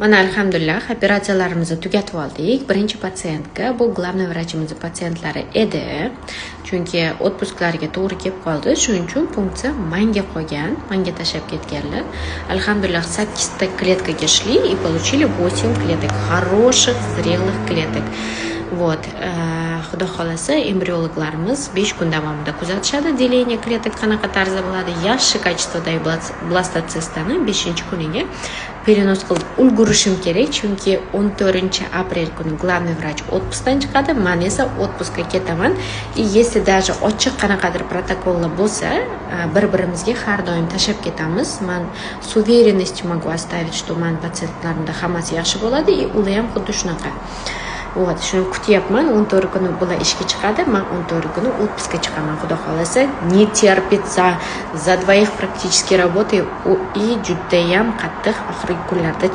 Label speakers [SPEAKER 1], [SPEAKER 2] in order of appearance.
[SPEAKER 1] Mana alhamdulillah operatsiyalarimizni tugatib oldik. Birinchi patsientga bu главный vrachimiz patsientlari edi. Chunki отпусклariga to'g'ri kelib qoldi. Shuning uchun funksiya manga qolgan, manga tashab ketganlar. Alhamdulillah 8 ta клеткаga шли и получили 8 клеток, хороших, зрелых клеток. Вот, xudo xolasa embriologlarimiz 5 kun davomida kuzatishadi. Delение kletak qanaqa tarzda bo'ladi, yaxshi kачестводagi blastocistani 5-kuniga перенос qilib ulgurishim kerak, chunki 14-aprel kuni главный vrach отпускdan chiqadi, men esa отпускка ketaman. И если даже ochiq qanaqadir protokollar bo'lsa, bir-birimizga har doim tashab ketamiz. Men с уверенностью могу оставить, что men patsientlarimda hammasi yaxshi bo'ladi, и ular ham xuddi shunaqa. Вот, shuni kutyapman. 14 kuni bular ishga chiqadi, men 14 kuni отпуска chiqaman, xudo xolasa. Не терпится, за двоих практически работаю и judayam qattiq oxirgi kunlarda